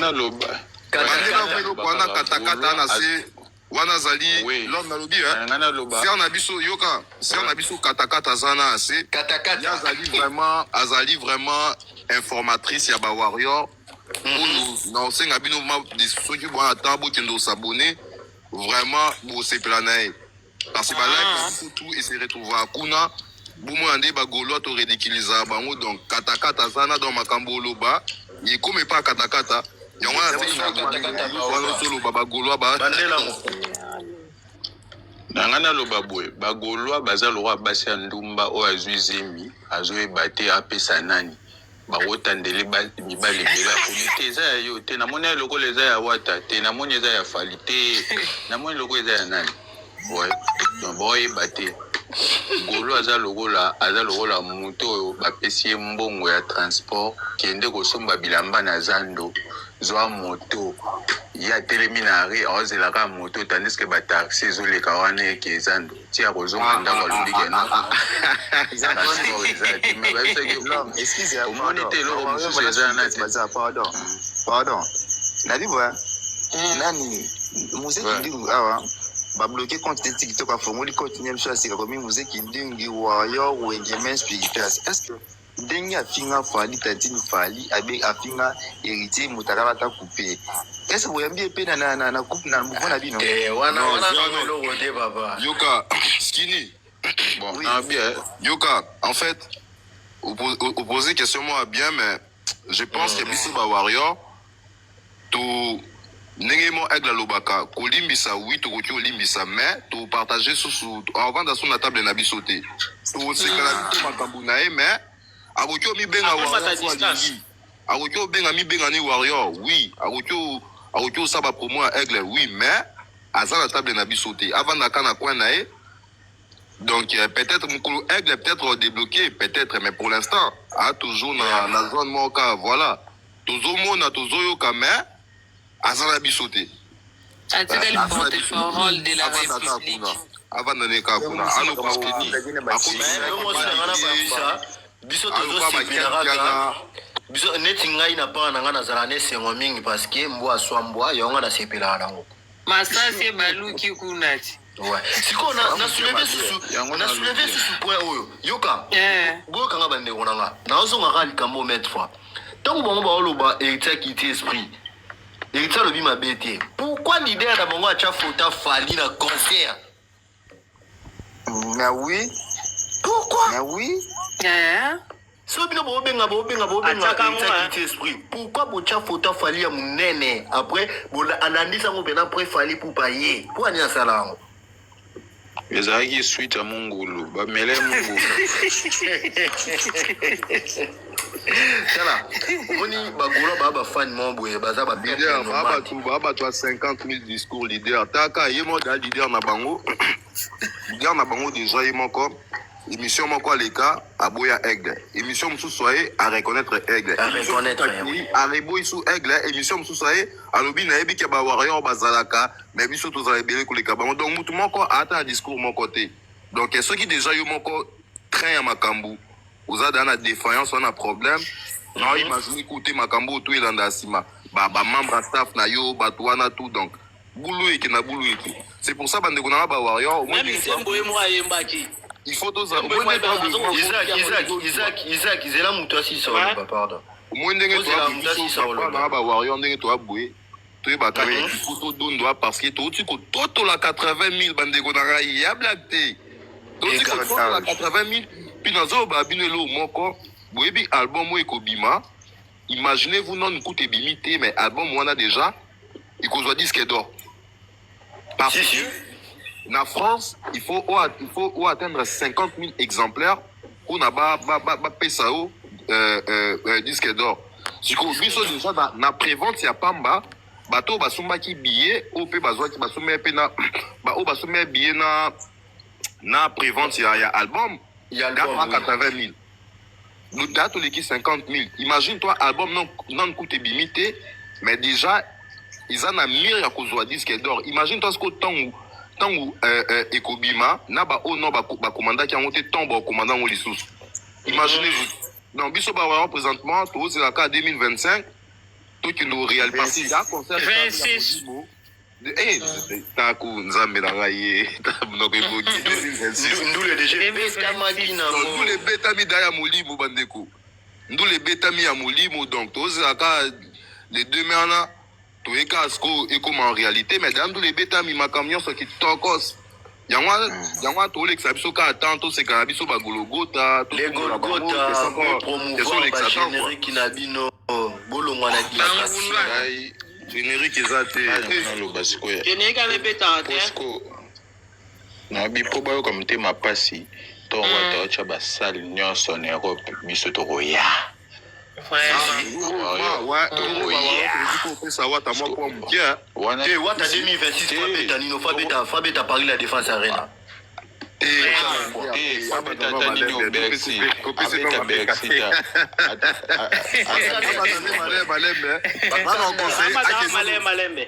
na loba wana katakata na se wana zali l'homme na lobi si on a biso yoka si on a biso katakata zana se katakata azali vraiment informatrice ya ba warrior non senga bino ma soki bona tambo kendo s'abonner vraiment bo se planae parce que like tout et se retrouver à kuna bumo ande ba golo to ridiculiser bango donc katakata zana dans makambo loba il comme pas katakata yango na solo baba golo ba nangana loba boye bagolwa baza lwa basi ya ndumba o azwizemi azoe bate apesa nani bakotandele mibale bela komite eza ya yo te namoni lokola eza ya wata te namoni eza ya fali te namoni lokola eza ya nani ouais donc boyeba te golo aza lokola moto oyo bapesi mbongo ya transport kende kosomba bilamba na zando zwa moto ya telemi na ari aozelaka moto tandis que bataxi ezoleka wana eke zando tia kozonga ndako alobi kena omoni te eloko mosusu eza na te pardon nadiboya nani museki ndingu awa babloqué compte TikTok a formulé continuer sur la comme musique ndingi warrior ou engagement spirituel est-ce que ndenge afinga fali tatini fali abe afinga héritier mutakala ta coupé est-ce que vous yambi pe na coupe na muvona bino wana no rodé baba yoka skinny bon oui. Bien yoka en fait opposer question moi bien mais je pense que biso ba warrior tout Nengemo Aigle Lobaka, Kolimbisa, oui, tu Kolimbisa, mais tu partager sous avant dans son table na bisoté. Tu sais que la vie Makambunae, mais Arokyo mi benga warrior. Arokyo benga mi benga ni warrior, oui. Arokyo saba pour moi Aigle, oui, mais à la table na bisoté. Avant d'akana coin nae. Donc peut-être mon Aigle peut-être débloqué, peut-être, mais pour l'instant, a toujours na zone moka, voilà. Toujours mona, toujours yoka, mais azala bisoté atikali porte-parole de la République avant d'aller kakuna alo parce que ni biso tozosepeleraka biso neti ngai na pa na nga nazala ne sengo mingi parce que mbwa aswa mbwa yonga nasepelaka nango masasi baluki kunati ouais siko na soulever susu point oyo yoka boyoka nga bandeko na nga naozongaka likambo maître fois ntango bango baoloba héritier quitté esprit héritier lobi mabete pourquoi l'idée na bango acha fota fali na concert mais oui pourquoi mais oui so bino bobenga quitté esprit pourquoi bocha fota fali ya munene après bola anandisa ngo pena après fali pour payer pour ani asala ngo ezalaki suite ya mongulu bamele mongulu tala moni bagolo baba fan momboye baza ba bien baba tu 50,000 discours leader taka yemo da leader na bango déjà yemoko émission moko leka aboya aigle émission mususoye à reconnaître aigle à rebo sous aigle émission mususoye alobi na yebi ke ba warrior bazalaka mais biso to za belé koleka bango donc mutu moko ata un discours mon côté donc ceux qui déjà yemoko train ya makambu vous avez dans défaillance on a problème non imaginez écouter makambo tout il en a sima ba membre staff na yo batwana tout donc boulou et na boulou et c'est pour ça bande kona ba warrior même sembo e moi yembaki il faut tous Isaac izela mutu asisa ba pardon moi ndenge to ba warrior ndenge to aboué to ba ka photo dondo parce que to tu ko toto la 80,000 bande kona ya blague to tu ko toto la 80,000 puis dans un babinelo moko boyebi album ekobima imaginez-vous non écoute bimité mais album on a déjà il cause disque d'or parce que na France il faut atteindre 50,000 exemplaires pour na ba pesao disque d'or si ko biso déjà na prévente ya pamba bato basumbaki billet au pe bazwaki basumé pe na ba o basumé billet na prévente ya album il y a 80,000. Nous datons les 50,000. Imagine-toi, album non coûte limité, mais déjà, ils en ont mis à cause de disque d'or. Imagine-toi ce que tant où Ekobima, n'a pas au nom, commandant qui a monté tombe au commandant ou les sous. Imaginez-vous. Non, Bissot Bawa, présentement, tout c'est la cas 2025. Toi qui nous réel parce qu'il y a un concert 26. Eh, t'as coup nzambe na ngai mnoko eboki ndule déjà betamakina ndule betami da ya molimo bandeko ndule betami ya molimo donc tozaka les deux mena toyeka asko ekoma en réalité mais dans ndule betami makambo nyonso kitokos yango tolekisa biso ka tant toseka na biso bagologota les golgota promouvoir bagénérique na bino bolongwa na diakasi générique eza te naloba sikoyo générique amepetaka te na bipo bayoka motema pasi ntongo ataotya basale nyonso na Europe biso tokoya opesa wata mwa po moke te wata 2026 fabeta Paris la défense arena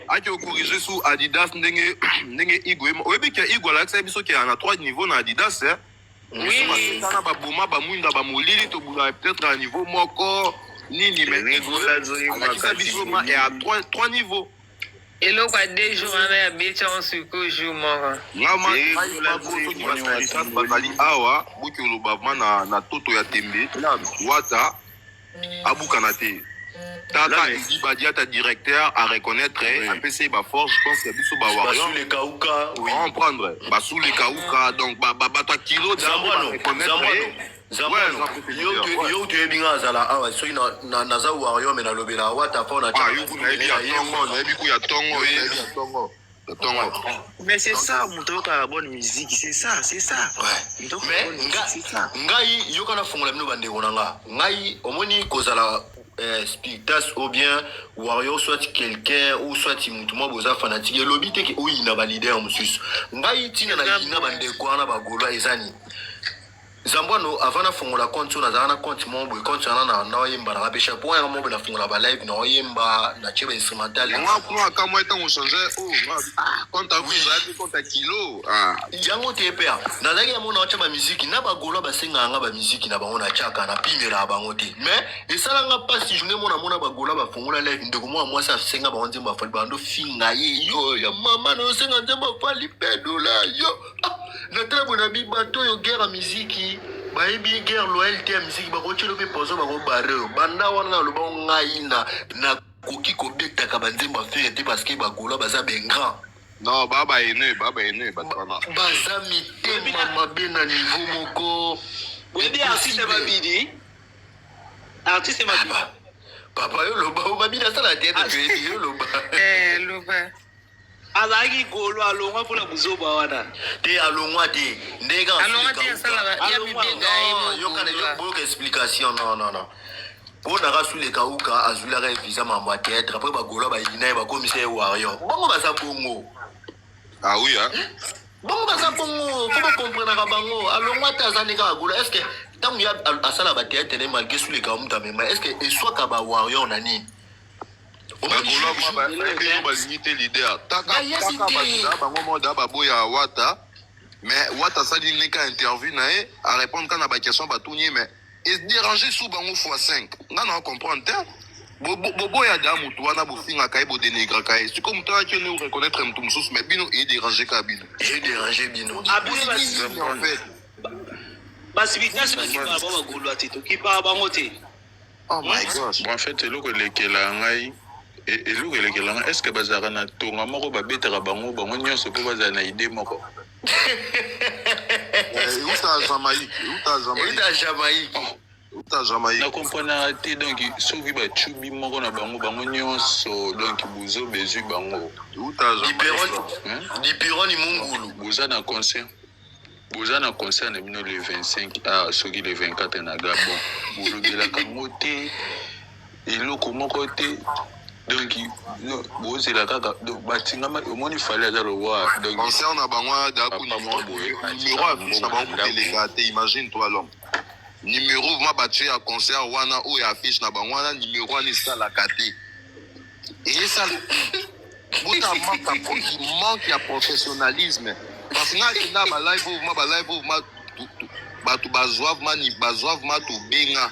ake okorige su Adidas ndenge igwe oyebika igwe alakisa biso ke na 3 niveau na Adidas basana baboma bamwinda bamolili tobula peut-être à niveau moko nini alakisa biso ma e à 3 niveaux eloko ya 2 jours wana ya beti yango siko jour moko soki bazali awa boki oloba ma na toto ya tembe wata abukana te tata edi badi ata directeur à reconnaître apesi baforce je pense que biso bawarrior comprendre basule kauka donc bato ya kilo yo toyebi nga azala awa soki naza warrior me nalobela wata mpo nayebi ku ya tongo mais c'est ça moto yoka la bonne musique c'est ça ngai yoka nafongola bino bandeko na nga ngai omoni kozala spectacle ou bien warrior soit quelqu'un ou soit mutu mwa boza fanatique elobi te ke oyina balider mosusu ngai ntina na yina bandeko wana bagolwa ezani Zambwano avant na fongola compte na zana compte mombo compte na oyemba na besha point ya mombo na fongola ba live na oyemba na cheba instrumental nga kuna kama eta on changer compte vous compte kilo yango te pea na zaki ya mona wacha ba musique na ba golo ba senga nga ba musique na bango na chaka na pimela bango te mais esala nga pasi journée mona ba golo ba fongola live ndeko moi ça senga ba onze ba fali bando finga ye yo ya mama no senga nzemba fali pedola yo na trabo na bibato yo guerre musique bayebi guerre loyauté ya musique bakochelo pe poso bakobare banda wana loba ngai na koki kobetaka banzemba fere te parce que bagola baza bengrand non baba ene batana baza mitema mabe na niveau moko oyebi artiste babidi papa yo loba babidi asala tete toyebi yo loba loba azalaki golo alongwa mpona buzoba wana te alongwa te ndenge yoka explication non po naka suleka uka azulaka evisa mambo ya théâtre après bagolo bayina ye bakomisa ye warrior bongo baza bongo oui bongo baza bongo fo bakomprenaka bango alongwa te aza ndenge agolo est ce que ntango ya asala bathéâtre ne malgré suleka mutu amema est ce que eswaka bawarrior na nini balingi leader taka bango moda baboya wata mais wata sali neka interview na ye a répondre kana ba question batuni mais et déranger sous bango x5 nga na comprendre te boboya da mutu wana bofinga kai bo dénigrer kai c'est comme toi tu ne reconnaître mutu mususu mais bino et déranger ka bino j'ai dérangé bino en fait basibitation bakipaa bagolwa te tokipaa bango te oh my gosh en fait eloko elekela ngai eloko elekela ngai est-ce que bazalaka na tonga moko babetaka bango nyonso mpo bazala na idée moko Jamaïque na comprendre te donc soki bachubi moko na bango nyonso donc buzo bezwi bango dipironi mungulu boza na concert na bino le 25 soki le 24 na Gabon bolobelaka ngo te eloko moko te donc bozela kaka batingama omoni fale aza le roi donc concert na bango daku numéro affiche na bango teleka te imagine toi l'homme numéro ma battu à concert wana ou affiche na bango wana numéro wana esalaka te et ça buta manque ya professionnalisme parce que na ba live ma batu bazwavement to benga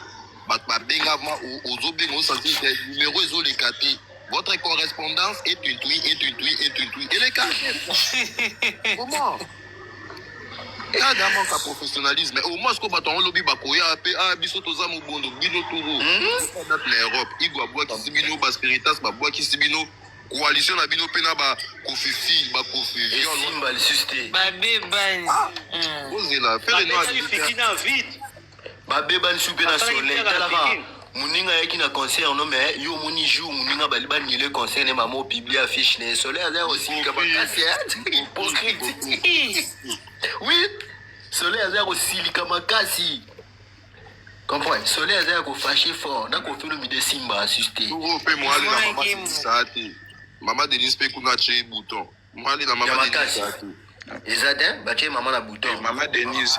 babenga aux sentir que numéro ils ont les quartiers. Votre correspondance est une tweet. Et les quartiers. Comment? Il y a un manque de professionnalisme. Mais au moins, ce qu'on va dans lobby, biso toza mubondo, bino touro. L'Europe, il doit boire qui bino baspiritas, boire qui bino coalition la bino pena ba kofifi, ba kofi. Simba le susté. Babé ban. Osez là, faire une Babé ban soupé na soleil. Muninga yaki na concert no mais yo moni jour muninga baliba ni le concert ne maman publie affiche ne soleil là aussi kabakasi hypocrite. Oui, soleil là aussi likamakasi. Comprends, soleil là ko fâché fort, na ko film de Simba assisté. Pe moi ali na mama Sati. Mama Denise pe kuna che bouton. Moi ali na mama Denise. Ezade bache mama na bouton. Mama Denise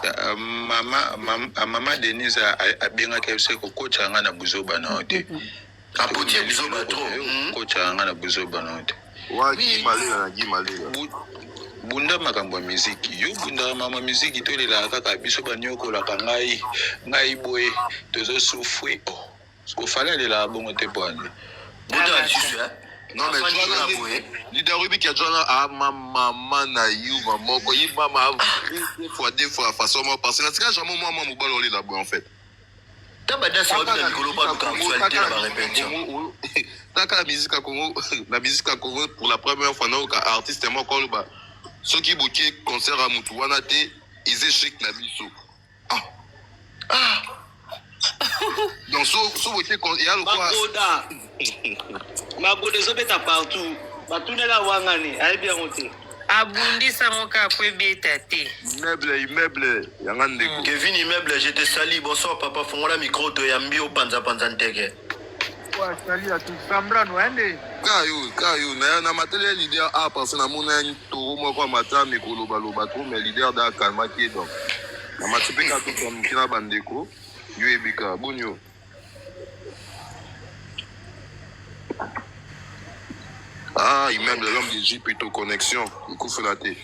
mama Denise a bien akebse ko kocha nga na buzoba na ote. Apotie buzoba trop. Kocha nga na buzoba na ote. Wa ki malela. Bunda makambo ya muziki. Yo bunda mama muziki to lela kaka biso banyoko la ngai boye tozo souffrir. Ko fala lela bongo te bwana. Bunda susu non mais leader Ruby qui a déjà à maman na you maman ko yi mama deux fois façon moi parce que na jamais moi mo balo là en fait tabada ça va bien kolo pas actualité la répétition taka la musique à Congo pour la première fois non artiste moi ko ba ceux qui bouquet concert à mutu wana te ils échec na biso donc so bouquet il y a le quoi Magoda zobeta partout. Batunela wangani, bien monté. Abundisa moka kwe beta te. Immeuble, yangande. Kevin immeuble, je te salue. Bonsoir papa, fongola micro to yambi o panza nteke. Wa salut à tous. Sambra no ende. Kayo, na matele leader a parce na mona to mo kwa mata mikolo baloba to mais leader da kalma ki donc. Na matipe ka to comme kina bandeko, yo ebika bonyo. Ah, il même l'homme de J plutôt connexion. Il couvre la tête.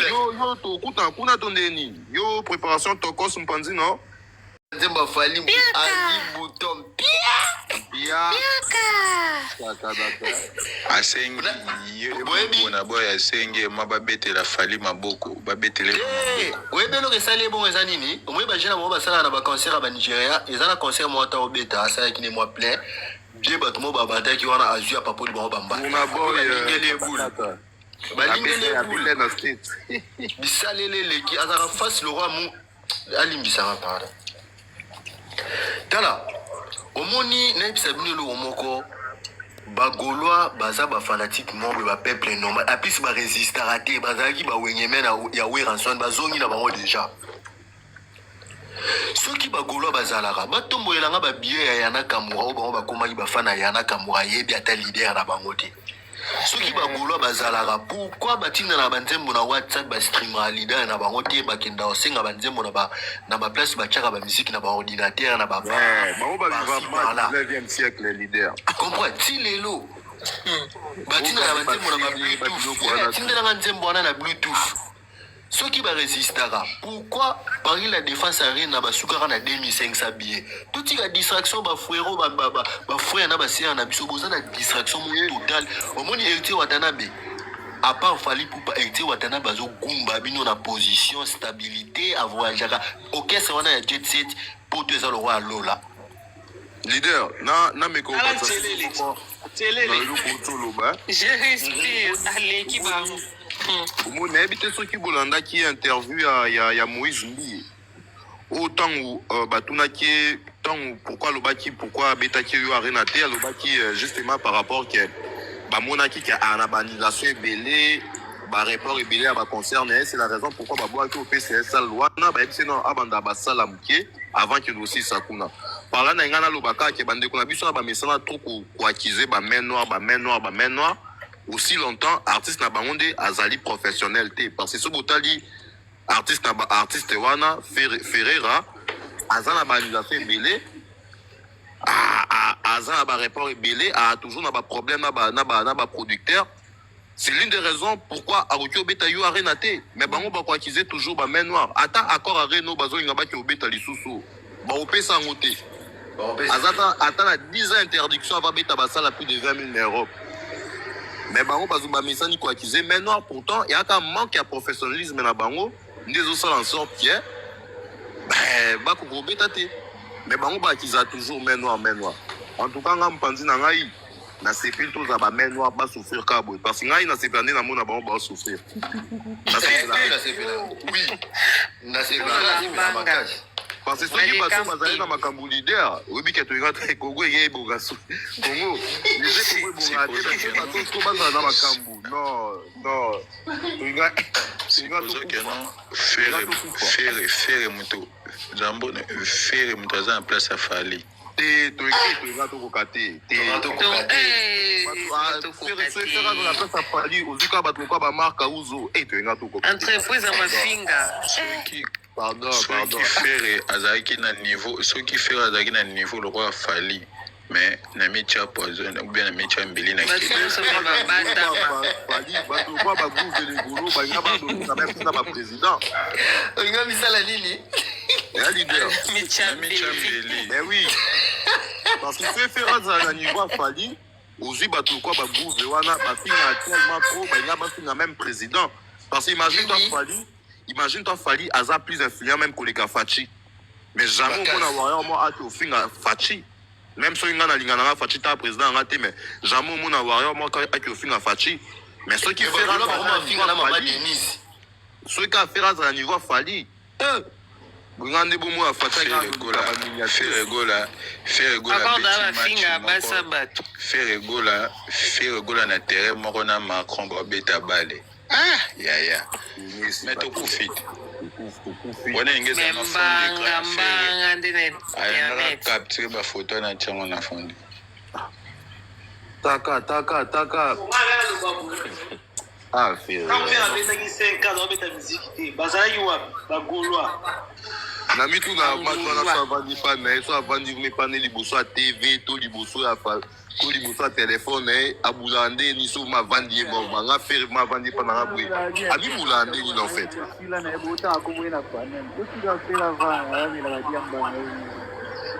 Yo, to kuta kuna tondeni. Yo, préparation tokos mpanzi non? Zemba fali ali bouton. Pia. Asengi bona boy asengi mababete la fali maboko babetele. Oui, belo ke sali bon ezanini. Omwe ba jena mo ba sala na ba concert ba Nigeria, ezana concert mo ta obeta asa ki ne mo plein. Bien batmo babata ki wana azu ya papo li bamba. On a boy lingele boule. Balingele boule na state. Bisalele le ki azara face le roi mu alimbisa rapara. Tala. Omoni na ibisabine lo omoko bagolwa baza ba fanatique membre ba peuple normal apis ba résister raté bazaki ba wenyemena ya weranson bazongi na bango déjà. Soki bagolwa bazalaka batomboyelanga ba biye ya yana kamura o bango bakomaki bafana yana kamura yebi ata leader na bango te. Soki bagolwa bazalaka pourquoi batinda na banzembo na WhatsApp ba streamer leader na bango te bakenda osenga banzembo na ba place bachaka ba musique na ba ordinateur na ba bango ba vivant le 9e siècle leader. Comprends ti lelo batinda na banzembo na ba Bluetooth tinda na banzembo na Bluetooth. Ceux qui va résister, pourquoi Paris la défense arrive na basukara na 2500 billets. Tout la distraction ba frérot ba frère na ba sœur na biso boza na distraction totale. Au moins héritier Watanabe. À part fali pour pas héritier Watanabe bazo gumba bino na position stabilité avoir jaka. OK, c'est on a jet set pour te le roi Lola. Leader, na me ko pas ça. Je respire à l'équipe. Vous n'avez pas ce qui bolanda qui interview ya Moïse Mbi. Autant où batuna qui tant pourquoi le baki pourquoi beta qui yo arena te le baki justement par rapport que ba monaki qui a urbanisation belé ba rapport belé à ba concerne c'est la raison pourquoi ba boa qui au PCS loi na ba c'est non abanda ba sala muke avant que aussi sakuna. Par là na ngana lo baka ke bande ko na biso na ba mesana trop ko accuser ba main noire aussi longtemps artiste na bangonde azali professionnel te parce que ce botali artiste wana Ferreira azana ba organisation belé azana ba rapport belé a toujours na ba problème na ba producteur. C'est l'une des raisons pourquoi Arokyo beta yo arena te mais bango ba ko accuser toujours ba main noire ata accord à Reno bazo ngaba ki obeta lisusu baopesa yango te ata na 10 ans interdiction ava beta basala plus de 20 000 na Europe. Mais bango bazumba misani ko accuser maintenant pourtant il y a un manque de professionnalisme na bango ndezo sala en sorte que ba ko beta te. Mais bango ba akiza toujours main noire. En tout cas ngam panzi na ngai na sepil to za ba main noire ba souffrir ka boy parce que ngai na sepil na mona bango ba souffrir. Na sepil. Oui. Na sepil. Parce que ceux qui passent mazali na makambu leader, obi ke to ingata Congo ye boga Congo. Les Congo boga te ba to ba na makambu. Non. Faire muto. Jambo faire muto za en place à Fali. Te to ingata to kokate. Entreprise à Mafinga. Pardon. Ceux qui faire azaki na niveau, ceux qui faire azaki na niveau le roi Fali. Mais na métier poison ou bien na métier mbili na Fali bato kwa ba gouverner les golo ba ngaba do na même na président. Nga misala nini? Ya leader. Métier mbili. Mais oui. Parce que fait faire à niveau Fali, aussi bato kwa ba gouverner wana ba finga tellement trop ba ngaba finga même président. Parce que imagine toi Fali aza plus influent même que les Fachi. Mais jamais on a voir moi à au finga Fachi. Même si on a l'ingana Fachi ta président raté mais jamais on a voir moi à au finga Fachi. Mais ceux qui fait ceux qui a fait à niveau Fali. Bungande bomo a Fachi faire gola na terrain moko na Macron ba beta bale. Ya. Mais tu kufi. On est ingénieur na Mbanga ndene. Ay, capturer ma photo na chango na fondi. Taka. Ah, fait. Quand on a 5 ans, on met la musique. Bazali wa bagolwa. Na mitu na matwa na savandi pa na so avandi me pa ne liboso a TV to liboso ya fa ko liboso a téléphone abulande ni so ma vandi mo nga faire ma vandi pa na bwe abi bulande ni en fait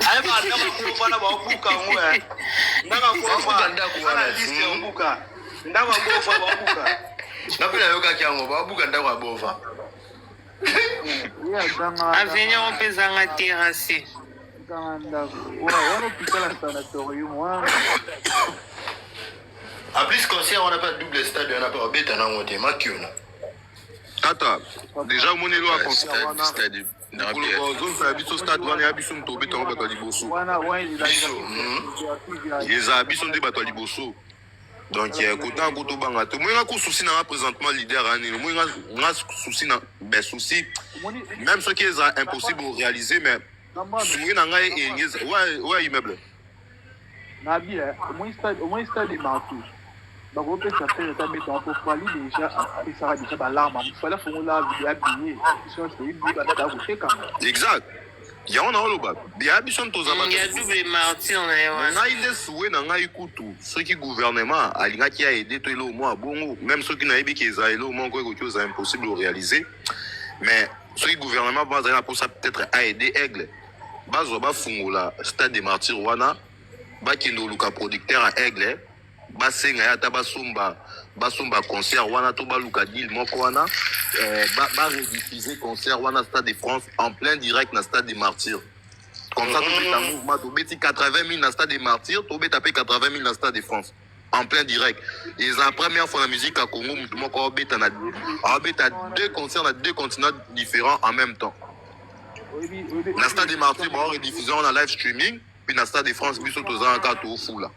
Ay ba kama ko bana ba buka ngwe ndaka ko fa ndaka list ya buka ndaka ko fa ba buka Na pela yoka kyango ba buka ndaka bofa. Avenir on peut en terrasser. En plus concert on n'a pas double stade, on n'a pas bêta na ngote makiona. Tata déjà mon elo a concert stade na pour le zone ça biso stade wana ya biso to beta ba to liboso yeza biso ndi ba to liboso. Donc il y a autant de banga to moi nga souci na présentement leader ani moi nga souci na souci même ce qui est impossible de réaliser mais souci na nga ouais immeuble na bien au moins stade martou donc on peut faire ça mais on Fali déjà et ça déjà balarme il fallait faire la vidéo habillé sur ce il dit bah vous fait quand exact il y a on a loba bien biso to za Il y a double martyr na yo. na ile soué na nga ikutu ceux qui gouvernement alinga qui a aidé to le moi bongo même ceux qui na ebi ki za ile au moins quelque chose impossible de réaliser mais ceux qui gouvernement va za pour ça peut-être à aider aigle bazo ba fungola stade des martyrs wana ba kindo luka producteur à aigle ba senga ya ta basumba concert wana to ba luka deal moko wana ba rediffuser concert wana Stade de France en plein direct na Stade des Martyrs. Comme ça, tout est un mouvement. Tu bêtis 80 000 dans Stade des Martyrs, tu taper 80 000 dans Stade de France. En plein direct. Et c'est la première fois la musique à Congo, tout le monde a deux concerts dans deux continents différents en même temps. Dans Stade des Martyrs, on rediffusion en live streaming, puis dans Stade de France, puis surtout dans un cas tout fou là.